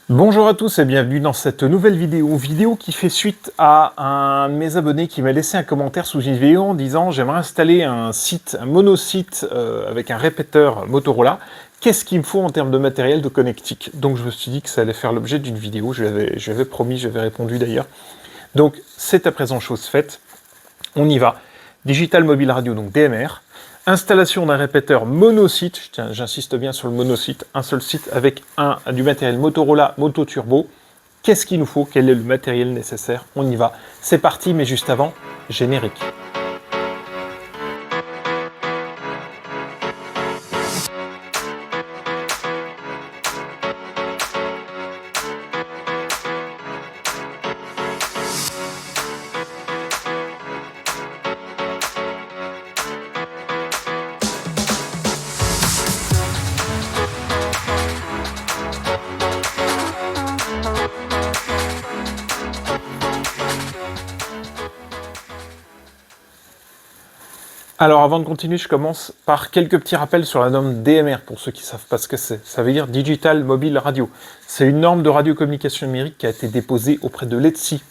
Bonjour à tous et bienvenue dans cette nouvelle vidéo qui fait suite à un de mes abonnés qui m'a laissé un commentaire sous une vidéo en disant j'aimerais installer un site, un monosite avec un répéteur Motorola. Qu'est-ce qu'il me faut en termes de matériel de connectique? Donc je me suis dit que ça allait faire l'objet d'une vidéo, je l'avais promis, j'avais répondu d'ailleurs. Donc c'est à présent chose faite, on y va. Digital Mobile Radio, donc DMR. Installation d'un répéteur monosite, j'insiste bien sur le monosite, un seul site avec du matériel Motorola Moto Turbo. Qu'est-ce qu'il nous faut? Quel est le matériel nécessaire? On y va. C'est parti, mais juste avant, générique. Alors avant de continuer, je commence par quelques petits rappels sur la norme DMR, pour ceux qui ne savent pas ce que c'est. Ça veut dire Digital Mobile Radio. C'est une norme de radiocommunication numérique qui a été déposée auprès de l'ETSI,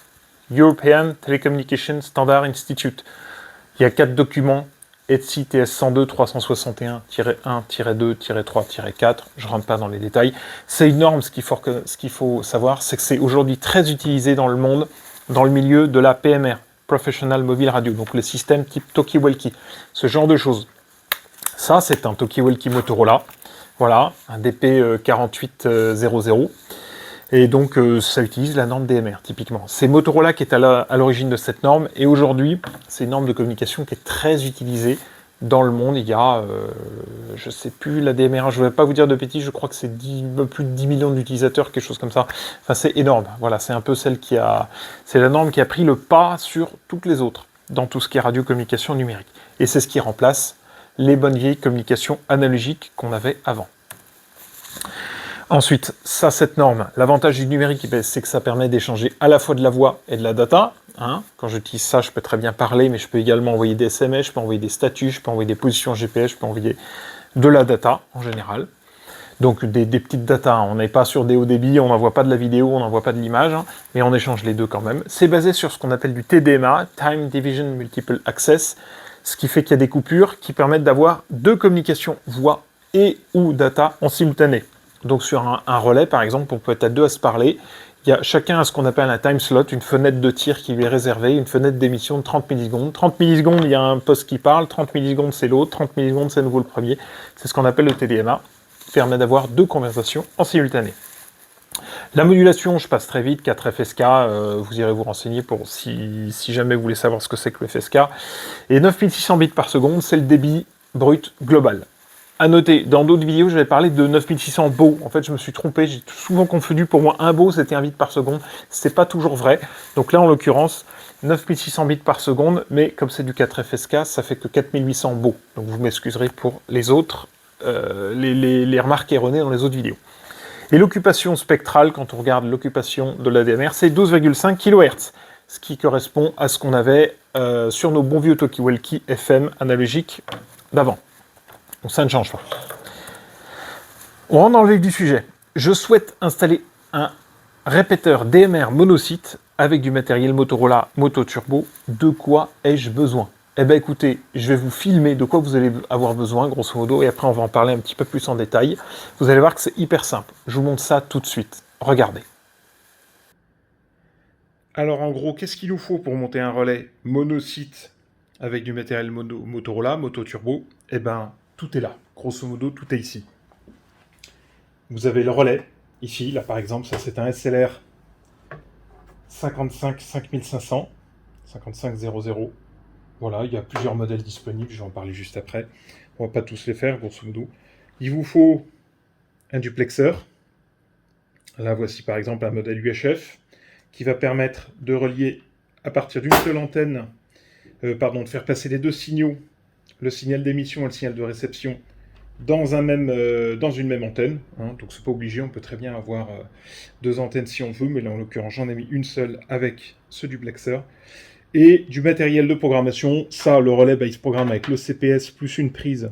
European Telecommunication Standard Institute. Il y a 4 documents, ETSI TS 102 361-1-2-3-4, je ne rentre pas dans les détails. C'est une norme, ce qu'il faut savoir, c'est que c'est aujourd'hui très utilisé dans le monde, dans le milieu de la PMR. Professional Mobile Radio, donc le système type Talkie-Walkie, ce genre de choses. Ça, c'est un Talkie-Walkie Motorola, voilà, un DP4800, et donc ça utilise la norme DMR, typiquement. C'est Motorola qui est à l'origine de cette norme, et aujourd'hui, c'est une norme de communication qui est très utilisée dans le monde. Il y a, je ne sais plus, la DMR, je ne vais pas vous dire de bêtises, je crois que c'est plus de 10 millions d'utilisateurs, quelque chose comme ça. Enfin, c'est énorme. Voilà, c'est un peu c'est la norme qui a pris le pas sur toutes les autres, dans tout ce qui est radiocommunication numérique. Et c'est ce qui remplace les bonnes vieilles communications analogiques qu'on avait avant. Ensuite, cette norme, l'avantage du numérique, c'est que ça permet d'échanger à la fois de la voix et de la data. Quand j'utilise ça, je peux très bien parler, mais je peux également envoyer des SMS, je peux envoyer des statuts, je peux envoyer des positions GPS, je peux envoyer de la data en général. Donc des petites datas, on n'est pas sur des hauts débits, on n'envoie pas de la vidéo, on n'envoie pas de l'image, mais on échange les deux quand même. C'est basé sur ce qu'on appelle du TDMA, Time Division Multiple Access, ce qui fait qu'il y a des coupures qui permettent d'avoir deux communications voix et ou data en simultané. Donc sur un relais, par exemple, on peut être à deux à se parler. Il y a chacun a ce qu'on appelle un time slot, une fenêtre de tir qui lui est réservée, une fenêtre d'émission de 30 millisecondes. 30 millisecondes, il y a un poste qui parle, 30 millisecondes, c'est l'autre, 30 millisecondes, c'est à nouveau le premier. C'est ce qu'on appelle le TDMA, qui permet d'avoir deux conversations en simultané. La modulation, je passe très vite, 4 FSK, vous irez vous renseigner pour si jamais vous voulez savoir ce que c'est que le FSK. Et 9600 bits par seconde, c'est le débit brut global. À noter, dans d'autres vidéos, j'avais parlé de 9600 baux. En fait, je me suis trompé, j'ai souvent confondu. Pour moi, un beau, c'était un bit par seconde. C'est pas toujours vrai. Donc là, en l'occurrence, 9600 bits par seconde, mais comme c'est du 4 FSK, ça fait que 4800 baux. Donc vous m'excuserez pour les autres, les remarques erronées dans les autres vidéos. Et l'occupation spectrale, quand on regarde l'occupation de l'ADMR, c'est 12,5 kHz, ce qui correspond à ce qu'on avait sur nos bons vieux Talkie-Walkie FM analogiques d'avant. Donc ça ne change pas. On rentre dans le vif du sujet. Je souhaite installer un répéteur DMR monosite avec du matériel Motorola Moto Turbo. De quoi ai-je besoin? Eh bien écoutez, je vais vous filmer de quoi vous allez avoir besoin, grosso modo, et après on va en parler un petit peu plus en détail. Vous allez voir que c'est hyper simple. Je vous montre ça tout de suite. Regardez. Alors en gros, qu'est-ce qu'il nous faut pour monter un relais monosite avec du matériel Motorola Moto Turbo? Eh bien, tout est là. Grosso modo, tout est ici. Vous avez le relais, ici, là par exemple, ça c'est un SLR 55 5500, 5500. Voilà, il y a plusieurs modèles disponibles, je vais en parler juste après. On va pas tous les faire, grosso modo. Il vous faut un duplexeur. Là, voici par exemple un modèle UHF qui va permettre de relier à partir d'une seule antenne, de faire passer les deux signaux, le signal d'émission et le signal de réception, dans une même antenne. Donc c'est pas obligé, on peut très bien avoir deux antennes si on veut, mais là en l'occurrence j'en ai mis une seule avec ce duplexeur. Et du matériel de programmation, ça le relais il se programme avec le CPS plus une prise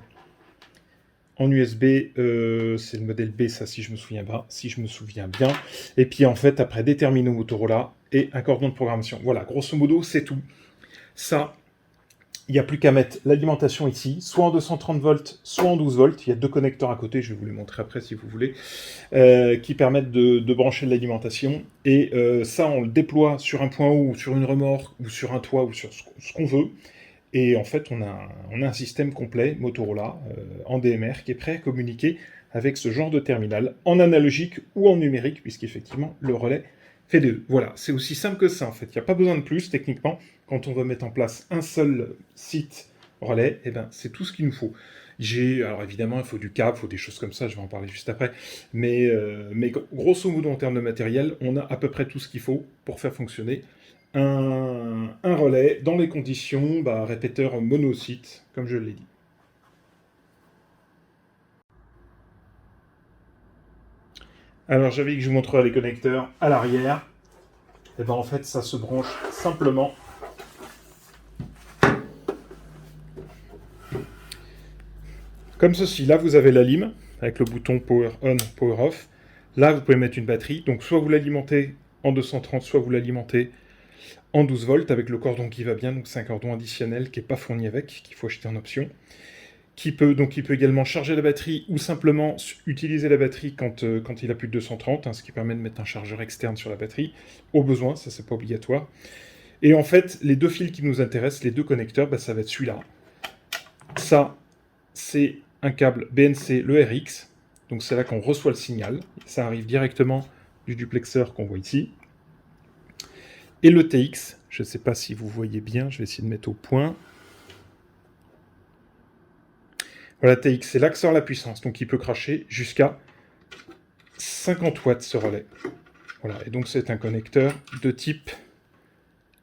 En USB, c'est le modèle B, ça, si je me souviens bien. Et puis, en fait, après, des terminaux Motorola et un cordon de programmation. Voilà, grosso modo, c'est tout. Ça, il n'y a plus qu'à mettre l'alimentation ici, soit en 230 volts, soit en 12 volts. Il y a deux connecteurs à côté, je vais vous les montrer après si vous voulez, qui permettent de brancher de l'alimentation. Et ça, on le déploie sur un point haut, ou sur une remorque, ou sur un toit, ou sur ce qu'on veut. Et en fait, on a un système complet Motorola en DMR qui est prêt à communiquer avec ce genre de terminal, en analogique ou en numérique, puisqu'effectivement, le relais fait des deux. Voilà, c'est aussi simple que ça, en fait. Il n'y a pas besoin de plus, techniquement. Quand on veut mettre en place un seul site relais, eh ben, c'est tout ce qu'il nous faut. Alors évidemment, il faut du câble, il faut des choses comme ça, je vais en parler juste après. Mais grosso modo, en termes de matériel, on a à peu près tout ce qu'il faut pour faire fonctionner un relais dans les conditions répéteur monosite, comme je l'ai dit. Alors j'avais dit que je vous montrerai les connecteurs à l'arrière. Et ben en fait ça se branche simplement comme ceci. Là vous avez la lime avec le bouton Power On, Power Off. Là vous pouvez mettre une batterie. Donc soit vous l'alimentez en 230, soit vous l'alimentez en 12 volts avec le cordon qui va bien. Donc c'est un cordon additionnel qui n'est pas fourni avec, qu'il faut acheter en option. Il peut également charger la batterie ou simplement utiliser la batterie quand il a plus de 230, ce qui permet de mettre un chargeur externe sur la batterie, au besoin, ça c'est pas obligatoire. Et en fait, les deux fils qui nous intéressent, les deux connecteurs, ça va être celui-là. Ça, c'est un câble BNC, le RX, donc c'est là qu'on reçoit le signal. Ça arrive directement du duplexeur qu'on voit ici. Et le TX, je ne sais pas si vous voyez bien, je vais essayer de mettre au point. Voilà, TX, c'est là que sort la puissance. Donc, il peut cracher jusqu'à 50 watts, ce relais. Voilà, et donc c'est un connecteur de type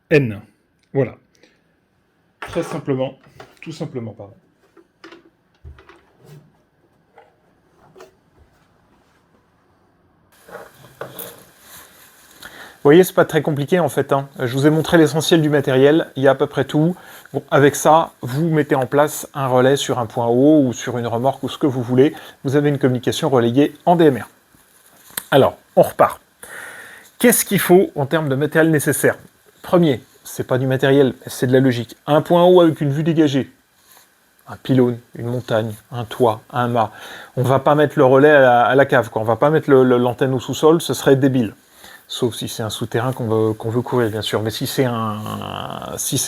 N. Voilà. Très simplement, tout simplement, pardon. Vous voyez, c'est pas très compliqué en fait. Je vous ai montré l'essentiel du matériel, il y a à peu près tout. Bon, avec ça, vous mettez en place un relais sur un point haut ou sur une remorque ou ce que vous voulez. Vous avez une communication relayée en DMR. Alors, on repart. Qu'est-ce qu'il faut en termes de matériel nécessaire? Premier, c'est pas du matériel, c'est de la logique. Un point haut avec une vue dégagée. Un pylône, une montagne, un toit, un mât. On va pas mettre le relais à la cave, quoi. On va pas mettre l'antenne au sous-sol, ce serait débile. Sauf si c'est un souterrain qu'on veut couvrir, bien sûr. Mais si c'est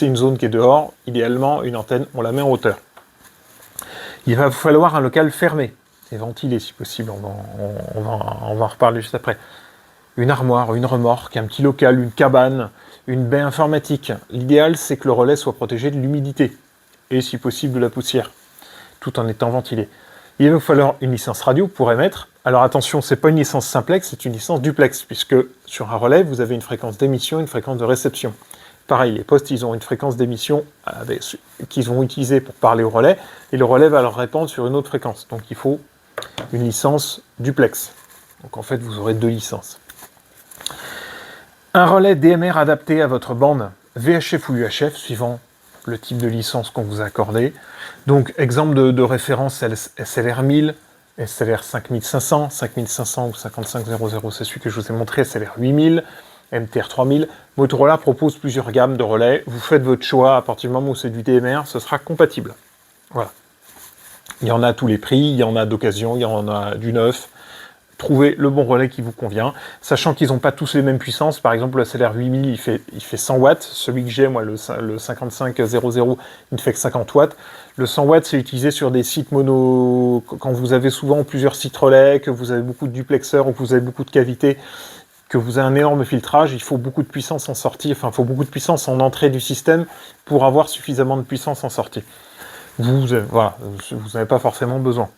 une zone qui est dehors, idéalement, une antenne, on la met en hauteur. Il va falloir un local fermé et ventilé, si possible. On va en reparler juste après. Une armoire, une remorque, un petit local, une cabane, une baie informatique. L'idéal, c'est que le relais soit protégé de l'humidité et, si possible, de la poussière, tout en étant ventilé. Il va falloir une licence radio pour émettre. Alors attention, c'est pas une licence simplex, c'est une licence duplex, puisque sur un relais, vous avez une fréquence d'émission et une fréquence de réception. Pareil, les postes, ils ont une fréquence d'émission qu'ils vont utiliser pour parler au relais, et le relais va leur répondre sur une autre fréquence. Donc il faut une licence duplex. Donc en fait, vous aurez deux licences. Un relais DMR adapté à votre bande VHF ou UHF, suivant le type de licence qu'on vous a accordé. Donc, exemple de référence SLR 1000, SLR 5500, 5500 ou 5500, c'est celui que je vous ai montré, SLR 8000, MTR 3000. Motorola propose plusieurs gammes de relais. Vous faites votre choix à partir du moment où c'est du DMR, ce sera compatible. Voilà. Il y en a à tous les prix, il y en a d'occasion, il y en a du neuf. Trouvez le bon relais qui vous convient, sachant qu'ils n'ont pas tous les mêmes puissances. Par exemple, le SLR 8000, il fait 100 watts. Celui que j'ai, moi, le 5500, il ne fait que 50 watts. Le 100 watts, c'est utilisé sur des sites mono... Quand vous avez souvent plusieurs sites relais, que vous avez beaucoup de duplexeurs ou que vous avez beaucoup de cavités, que vous avez un énorme filtrage, il faut beaucoup de puissance en sortie, enfin, il faut beaucoup de puissance en entrée du système pour avoir suffisamment de puissance en sortie. Voilà, vous n'avez pas forcément besoin.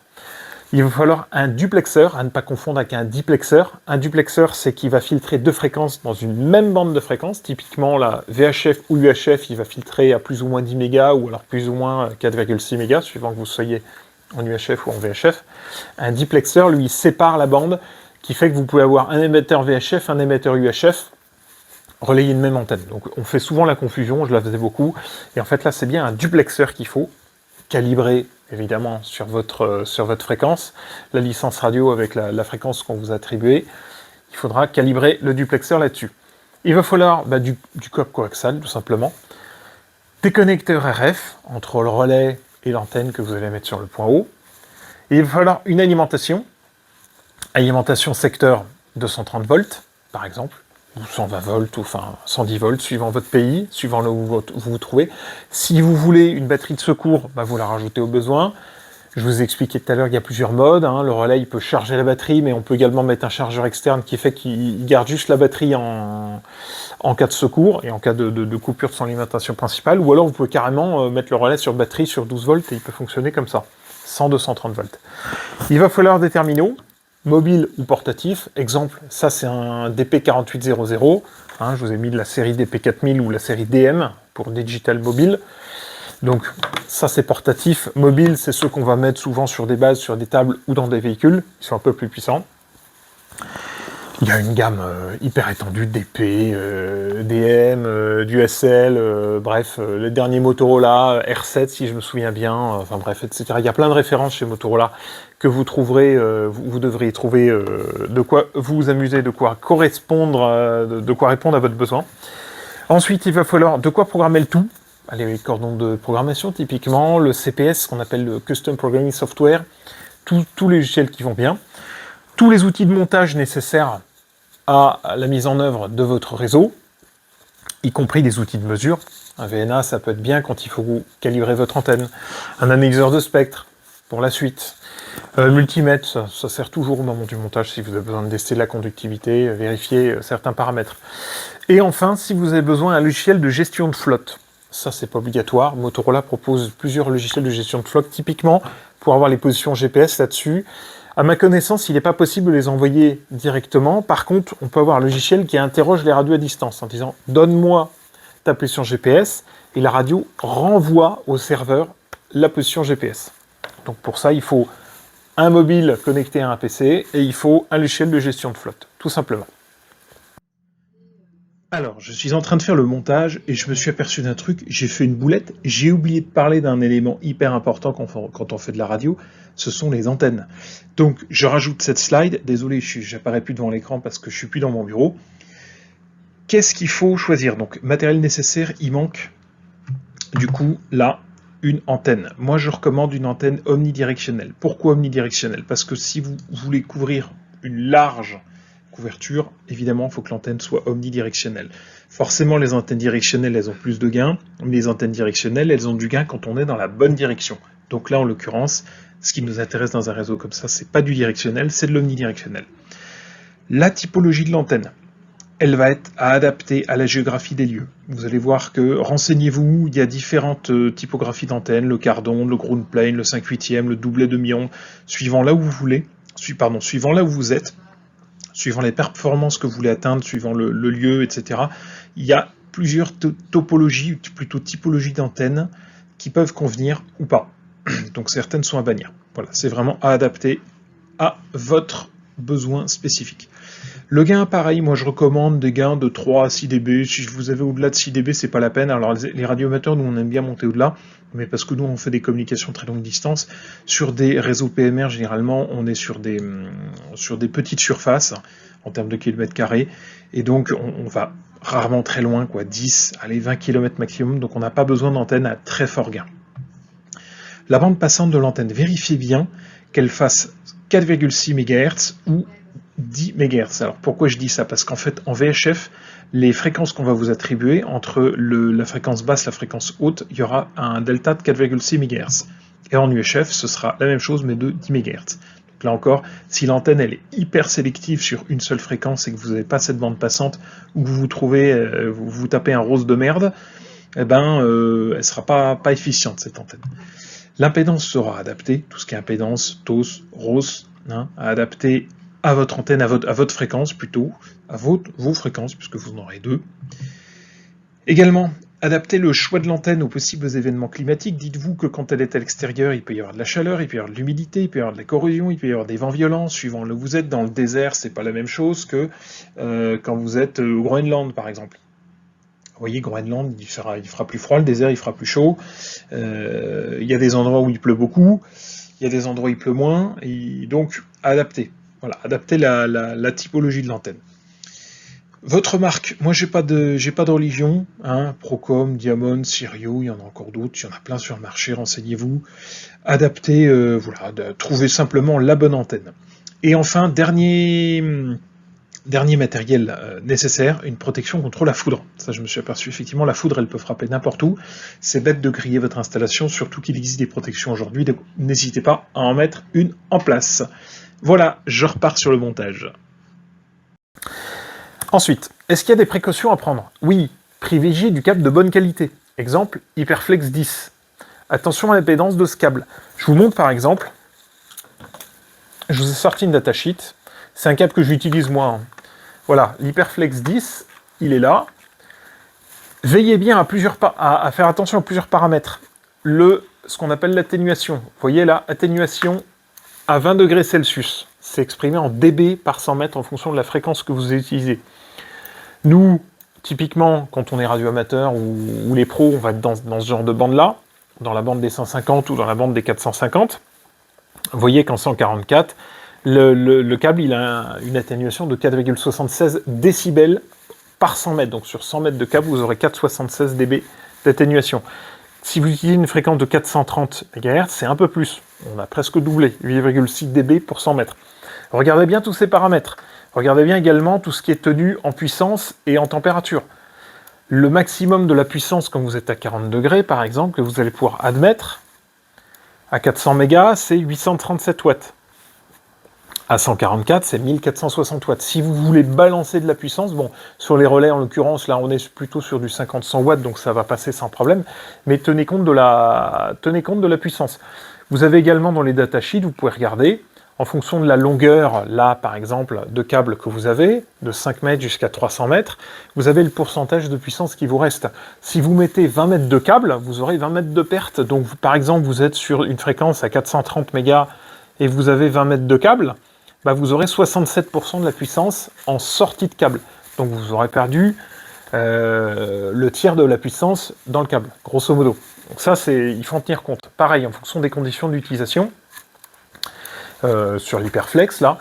Il va falloir un duplexeur, à ne pas confondre avec un diplexeur. Un duplexeur, c'est qu'il va filtrer deux fréquences dans une même bande de fréquences. Typiquement, la VHF ou UHF, il va filtrer à plus ou moins 10 mégas ou alors plus ou moins 4,6 mégas, suivant que vous soyez en UHF ou en VHF. Un diplexeur, lui, sépare la bande, qui fait que vous pouvez avoir un émetteur VHF, un émetteur UHF, relayer une même antenne. Donc on fait souvent la confusion, je la faisais beaucoup. Et en fait, là, c'est bien un duplexeur qu'il faut. calibrer évidemment sur votre fréquence, la licence radio avec la fréquence qu'on vous a attribuée, il faudra calibrer le duplexeur là-dessus. Il va falloir du câble coaxial tout simplement, des connecteurs RF entre le relais et l'antenne que vous allez mettre sur le point haut. Et il va falloir une alimentation secteur 230 volts par exemple, ou 120 volts, ou enfin 110 volts, suivant votre pays, suivant là où vous vous trouvez. Si vous voulez une batterie de secours, vous la rajoutez au besoin. Je vous ai expliqué tout à l'heure qu'il y a plusieurs modes. Le relais, il peut charger la batterie, mais on peut également mettre un chargeur externe qui fait qu'il garde juste la batterie en cas de secours et en cas de coupure de son alimentation principale. Ou alors, vous pouvez carrément mettre le relais sur batterie sur 12 volts et il peut fonctionner comme ça, sans 230 volts. Il va falloir des terminaux, mobiles ou portatifs. Exemple, ça c'est un DP4800. Je vous ai mis de la série DP4000 ou la série DM pour Digital Mobile. Donc ça c'est portatif. Mobile, c'est ceux qu'on va mettre souvent sur des bases, sur des tables ou dans des véhicules. Ils sont un peu plus puissants. Il y a une gamme hyper étendue, DP, DM, du SL, bref, les derniers Motorola, R7 si je me souviens bien, enfin bref, etc. Il y a plein de références chez Motorola que vous trouverez, vous devriez trouver de quoi vous amuser, de quoi correspondre, de quoi répondre à votre besoin. Ensuite, il va falloir de quoi programmer le tout. Les cordons de programmation, typiquement, le CPS, ce qu'on appelle le Custom Programming Software, tous les logiciels qui vont bien, tous les outils de montage nécessaires à la mise en œuvre de votre réseau, y compris des outils de mesure. Un VNA, ça peut être bien quand il faut calibrer votre antenne. Un analyseur de spectre, pour la suite. Multimètre, ça sert toujours au moment du montage si vous avez besoin de tester la conductivité, vérifier certains paramètres. Et enfin, si vous avez besoin d'un logiciel de gestion de flotte. Ça, c'est pas obligatoire. Motorola propose plusieurs logiciels de gestion de flotte, typiquement, pour avoir les positions GPS là-dessus. À ma connaissance, il n'est pas possible de les envoyer directement. Par contre, on peut avoir un logiciel qui interroge les radios à distance en disant « Donne-moi ta position GPS » et la radio renvoie au serveur la position GPS. Donc pour ça, il faut un mobile connecté à un PC et il faut un logiciel de gestion de flotte, tout simplement. Alors, je suis en train de faire le montage et je me suis aperçu d'un truc, j'ai fait une boulette, j'ai oublié de parler d'un élément hyper important quand on fait de la radio, ce sont les antennes. Donc, je rajoute cette slide, désolé, j'apparais plus devant l'écran parce que je suis plus dans mon bureau. Qu'est-ce qu'il faut choisir? Donc, matériel nécessaire, il manque, du coup, là, une antenne. Moi, je recommande une antenne omnidirectionnelle. Pourquoi omnidirectionnelle? Parce que si vous voulez couvrir une large couverture, évidemment, il faut que l'antenne soit omnidirectionnelle. Forcément, les antennes directionnelles, elles ont plus de gain, mais les antennes directionnelles, elles ont du gain quand on est dans la bonne direction. Donc là, en l'occurrence, ce qui nous intéresse dans un réseau comme ça, c'est pas du directionnel, c'est de l'omnidirectionnel. La typologie de l'antenne, elle va être à adapter à la géographie des lieux. Vous allez voir que, renseignez-vous, il y a différentes typographies d'antennes, le quart d'onde, le ground plane, le 5/8e, le doublet demi-onde, suivant là où vous voulez, suivant là où vous êtes, suivant les performances que vous voulez atteindre, suivant le lieu, etc. Il y a plusieurs topologies, plutôt typologies d'antennes qui peuvent convenir ou pas. Donc certaines sont à bannir. Voilà, c'est vraiment à adapter à votre besoin spécifique. Le gain, pareil, moi je recommande des gains de 3 à 6 dB. Si vous avez au-delà de 6 dB, c'est pas la peine. Alors les radioamateurs, nous on aime bien monter au-delà, mais parce que nous on fait des communications très longue distance. Sur des réseaux PMR, généralement, on est sur des petites surfaces en termes de kilomètres carrés, et donc on va rarement très loin, 10, allez 20 km maximum, donc on n'a pas besoin d'antenne à très fort gain. La bande passante de l'antenne, vérifiez bien qu'elle fasse 4,6 MHz ou 10 MHz. Alors pourquoi je dis ça? Parce qu'en fait, en VHF, les fréquences qu'on va vous attribuer, entre la fréquence basse et la fréquence haute, il y aura un delta de 4,6 MHz. Et en UHF, ce sera la même chose, mais de 10 MHz. Donc là encore, si l'antenne elle est hyper sélective sur une seule fréquence et que vous n'avez pas cette bande passante, ou que vous tapez un rose de merde, elle ne sera pas efficiente, cette antenne. L'impédance sera adaptée, tout ce qui est impédance, TOS, ROS, à adapter à votre antenne, à votre fréquence plutôt, à vos fréquences, puisque vous en aurez deux. Également, adapter le choix de l'antenne aux possibles événements climatiques. Dites-vous que quand elle est à l'extérieur, il peut y avoir de la chaleur, il peut y avoir de l'humidité, il peut y avoir de la corrosion, il peut y avoir des vents violents, suivant là où vous êtes. Dans le désert, c'est pas la même chose que quand vous êtes au Groenland, par exemple. Vous voyez, Groenland, il fera plus froid, le désert, il fera plus chaud. Il y a des endroits où il pleut beaucoup, il y a des endroits où il pleut moins, et donc adapter. Voilà, adapter la typologie de l'antenne. Votre marque, moi j'ai pas de religion, hein, Procom, Diamond, Sirio, il y en a encore d'autres, il y en a plein sur le marché, renseignez-vous. Adaptez, voilà, trouvez simplement la bonne antenne. Et enfin, dernier matériel nécessaire, une protection contre la foudre. Ça, je me suis aperçu, effectivement, la foudre, elle peut frapper n'importe où. C'est bête de griller votre installation, surtout qu'il existe des protections aujourd'hui, donc n'hésitez pas à en mettre une en place. Voilà, je repars sur le montage. Ensuite, est-ce qu'il y a des précautions à prendre? Oui, privilégiez du câble de bonne qualité. Exemple, Hyperflex 10. Attention à l'impédance de ce câble. Je vous montre par exemple, je vous ai sorti une datasheet, c'est un câble que j'utilise moi. Voilà, l'Hyperflex 10, il est là. Veillez bien à faire attention à plusieurs paramètres. Ce qu'on appelle l'atténuation. Vous voyez là, atténuation à 20 degrés Celsius. C'est exprimé en dB par 100 mètres en fonction de la fréquence que vous utilisez. Nous, typiquement, quand on est radioamateur ou les pros, on va être dans ce genre de bande-là, dans la bande des 150 ou dans la bande des 450. Vous voyez qu'en 144, le câble il a une atténuation de 4,76 décibels par 100 mètres. Donc sur 100 mètres de câble, vous aurez 4,76 dB d'atténuation. Si vous utilisez une fréquence de 430 MHz, c'est un peu plus. On a presque doublé, 8,6 dB pour 100 mètres. Regardez bien tous ces paramètres. Regardez bien également tout ce qui est tenu en puissance et en température. Le maximum de la puissance quand vous êtes à 40 degrés, par exemple, que vous allez pouvoir admettre, à 400 mégas, c'est 837 watts. À 144, c'est 1460 watts. Si vous voulez balancer de la puissance, bon, sur les relais en l'occurrence, là on est plutôt sur du 50-100 watts, donc ça va passer sans problème, mais tenez compte de la puissance. Vous avez également dans les datasheets, vous pouvez regarder, en fonction de la longueur, là par exemple, de câble que vous avez, de 5 mètres jusqu'à 300 mètres, vous avez le pourcentage de puissance qui vous reste. Si vous mettez 20 mètres de câble, vous aurez 20 mètres de perte. Donc par exemple, vous êtes sur une fréquence à 430 mégas et vous avez 20 mètres de câble, bah vous aurez 67% de la puissance en sortie de câble. Donc vous aurez perdu le tiers de la puissance dans le câble, grosso modo. Donc ça, il faut en tenir compte. Pareil, en fonction des conditions d'utilisation, sur l'Hyperflex, là,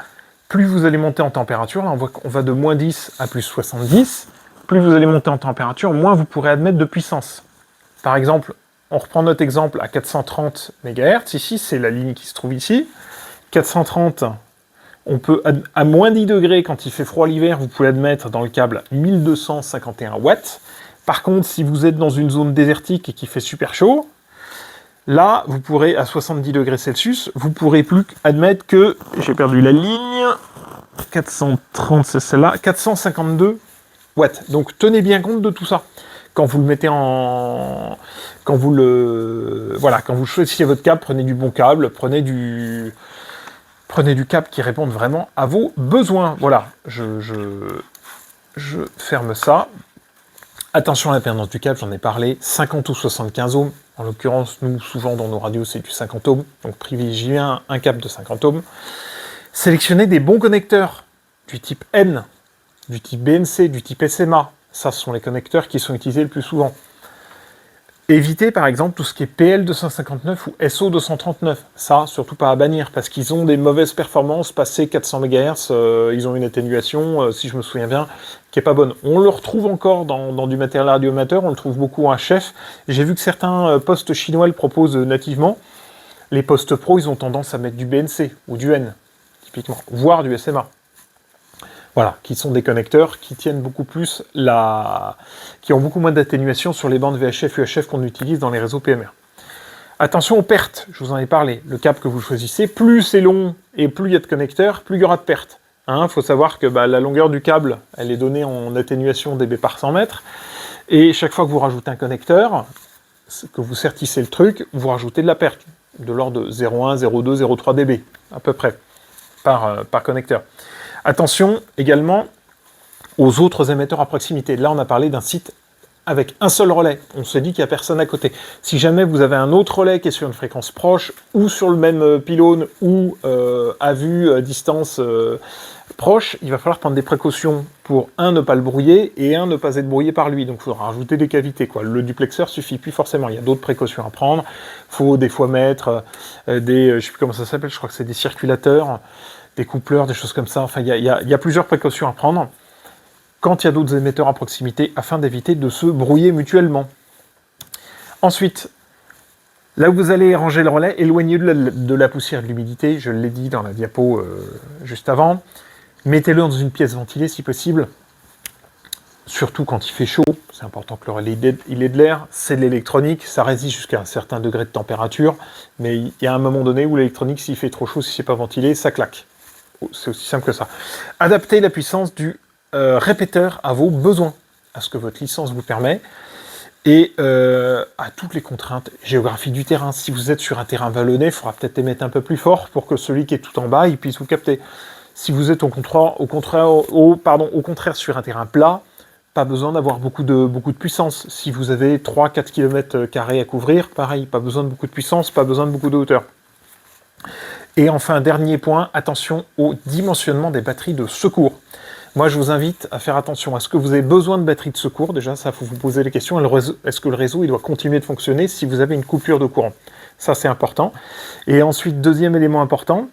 plus vous allez monter en température, là on va de moins 10 à plus 70, plus vous allez monter en température, moins vous pourrez admettre de puissance. Par exemple, on reprend notre exemple à 430 MHz, ici c'est la ligne qui se trouve ici, 430, on peut, à moins 10 degrés, quand il fait froid l'hiver, vous pouvez admettre dans le câble 1251 watts. Par contre, si vous êtes dans une zone désertique et qui fait super chaud, là, vous pourrez, à 70 degrés Celsius, vous pourrez plus admettre que, j'ai perdu la ligne, 430, c'est celle-là, 452 watts. Donc, tenez bien compte de tout ça. Quand vous le mettez en... Quand vous choisissez votre câble, prenez du bon câble, prenez du câble qui réponde vraiment à vos besoins. Voilà, je ferme ça. Attention à l'impédance du câble, j'en ai parlé, 50 ou 75 ohms. En l'occurrence, nous, souvent dans nos radios, c'est du 50 ohms, donc privilégiez un câble de 50 ohms. Sélectionnez des bons connecteurs, du type N, du type BNC, du type SMA. Ça, ce sont les connecteurs qui sont utilisés le plus souvent. Évitez, par exemple, tout ce qui est PL259 ou SO239. Ça, surtout pas à bannir, parce qu'ils ont des mauvaises performances, passé 400 MHz, ils ont une atténuation, si je me souviens bien, qui est pas bonne. On le retrouve encore dans du matériel radioamateur, on le trouve beaucoup à Chef. J'ai vu que certains postes chinois le proposent nativement. Les postes pro, ils ont tendance à mettre du BNC ou du N, typiquement, voire du SMA. Voilà, qui sont des connecteurs qui tiennent beaucoup plus qui ont beaucoup moins d'atténuation sur les bandes VHF, UHF qu'on utilise dans les réseaux PMR. Attention aux pertes, je vous en ai parlé. Le câble que vous choisissez, plus c'est long et plus il y a de connecteurs, plus il y aura de pertes. Faut savoir que la longueur du câble, elle est donnée en atténuation dB par 100 mètres. Et chaque fois que vous rajoutez un connecteur, que vous sertissez le truc, vous rajoutez de la perte, de l'ordre de 0,1, 0,2, 0,3 dB, à peu près, par connecteur. Attention également aux autres émetteurs à proximité. Là, on a parlé d'un site avec un seul relais. On se dit qu'il n'y a personne à côté. Si jamais vous avez un autre relais qui est sur une fréquence proche, ou sur le même pylône, ou à vue, à distance proche, il va falloir prendre des précautions pour, un, ne pas le brouiller, et un, ne pas être brouillé par lui. Donc il faudra rajouter des cavités, quoi. Le duplexeur suffit plus forcément. Il y a d'autres précautions à prendre. Il faut des fois mettre des, je ne sais plus comment ça s'appelle, je crois que c'est des circulateurs, des coupleurs, des choses comme ça. Enfin, il y a plusieurs précautions à prendre quand il y a d'autres émetteurs à proximité, afin d'éviter de se brouiller mutuellement. Ensuite, là où vous allez ranger le relais, éloignez-le de la poussière et de l'humidité, je l'ai dit dans la diapo juste avant. Mettez-le dans une pièce ventilée si possible, surtout quand il fait chaud. C'est important que le relais il ait de l'air, c'est de l'électronique, ça résiste jusqu'à un certain degré de température, mais il y a un moment donné où l'électronique, s'il fait trop chaud, si c'est pas ventilé, ça claque. C'est aussi simple que ça. Adaptez la puissance du répéteur à vos besoins, à ce que votre licence vous permet, et à toutes les contraintes géographiques du terrain. Si vous êtes sur un terrain vallonné, il faudra peut-être émettre un peu plus fort pour que celui qui est tout en bas, il puisse vous capter. Si vous êtes au contraire sur un terrain plat, pas besoin d'avoir beaucoup de puissance. Si vous avez 3-4 km² à couvrir, pareil, pas besoin de beaucoup de puissance, pas besoin de beaucoup de hauteur. Et enfin, dernier point, attention au dimensionnement des batteries de secours. Moi, je vous invite à faire attention à ce que vous avez besoin de batteries de secours. Déjà, ça, il faut vous poser les questions. Est-ce que le réseau il doit continuer de fonctionner si vous avez une coupure de courant? Ça, c'est important. Et ensuite, deuxième élément important,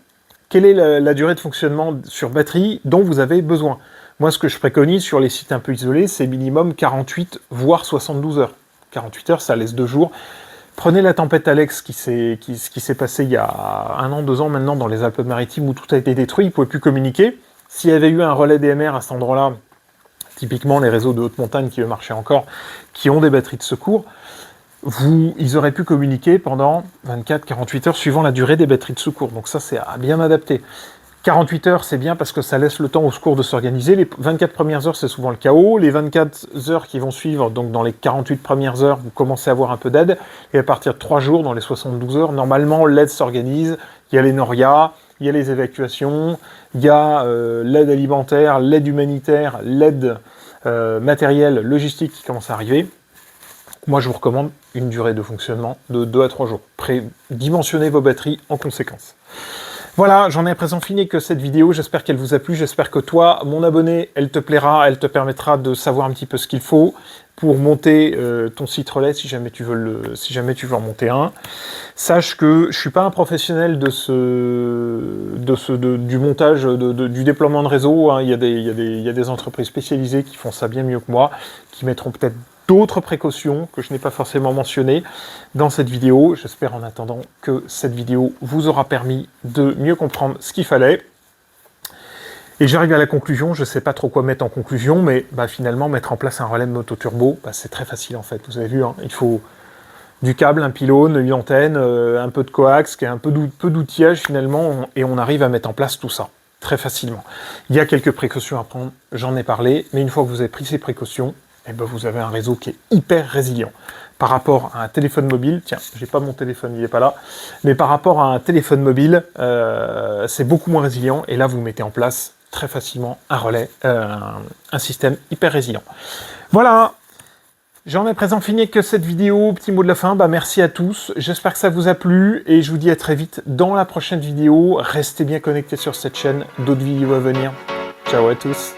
quelle est la durée de fonctionnement sur batterie dont vous avez besoin? Moi, ce que je préconise sur les sites un peu isolés, c'est minimum 48, voire 72 heures. 48 heures, ça laisse 2 jours. Prenez la tempête Alex qui s'est passée il y a 1 an, 2 ans maintenant dans les Alpes-Maritimes où tout a été détruit, ils ne pouvaient plus communiquer. S'il y avait eu un relais DMR à cet endroit-là, typiquement les réseaux de haute montagne qui marchaient encore, qui ont des batteries de secours, ils auraient pu communiquer pendant 24-48 heures suivant la durée des batteries de secours. Donc ça, c'est à bien adapter. 48 heures, c'est bien parce que ça laisse le temps au secours de s'organiser. Les 24 premières heures, c'est souvent le chaos. Les 24 heures qui vont suivre, donc dans les 48 premières heures, vous commencez à avoir un peu d'aide. Et à partir de 3 jours, dans les 72 heures, normalement, l'aide s'organise. Il y a les NORIA, il y a les évacuations, il y a l'aide alimentaire, l'aide humanitaire, l'aide matérielle, logistique qui commence à arriver. Moi, je vous recommande une durée de fonctionnement de 2 à 3 jours. Dimensionnez vos batteries en conséquence. Voilà, j'en ai à présent fini que cette vidéo, j'espère qu'elle vous a plu, j'espère que toi, mon abonné, elle te plaira, elle te permettra de savoir un petit peu ce qu'il faut pour monter ton site relais si jamais tu veux en monter un. Sache que je suis pas un professionnel du montage, du déploiement de réseau, hein. Il y a des entreprises spécialisées qui font ça bien mieux que moi, qui mettront peut-être d'autres précautions que je n'ai pas forcément mentionnées dans cette vidéo. J'espère en attendant que cette vidéo vous aura permis de mieux comprendre ce qu'il fallait. Et j'arrive à la conclusion, je ne sais pas trop quoi mettre en conclusion, mais finalement mettre en place un relais de moto-turbo, c'est très facile en fait. Vous avez vu, hein, il faut du câble, un pylône, une antenne, un peu de coax, un peu d'outillage finalement, et on arrive à mettre en place tout ça très facilement. Il y a quelques précautions à prendre, j'en ai parlé, mais une fois que vous avez pris ces précautions, vous avez un réseau qui est hyper résilient. Par rapport à un téléphone mobile, tiens, j'ai pas mon téléphone, il n'est pas là, mais par rapport à un téléphone mobile, c'est beaucoup moins résilient, et là vous mettez en place très facilement un relais, un système hyper résilient. Voilà, j'en ai présent fini que cette vidéo, petit mot de la fin, merci à tous, j'espère que ça vous a plu, et je vous dis à très vite dans la prochaine vidéo, restez bien connectés sur cette chaîne, d'autres vidéos à venir, ciao à tous.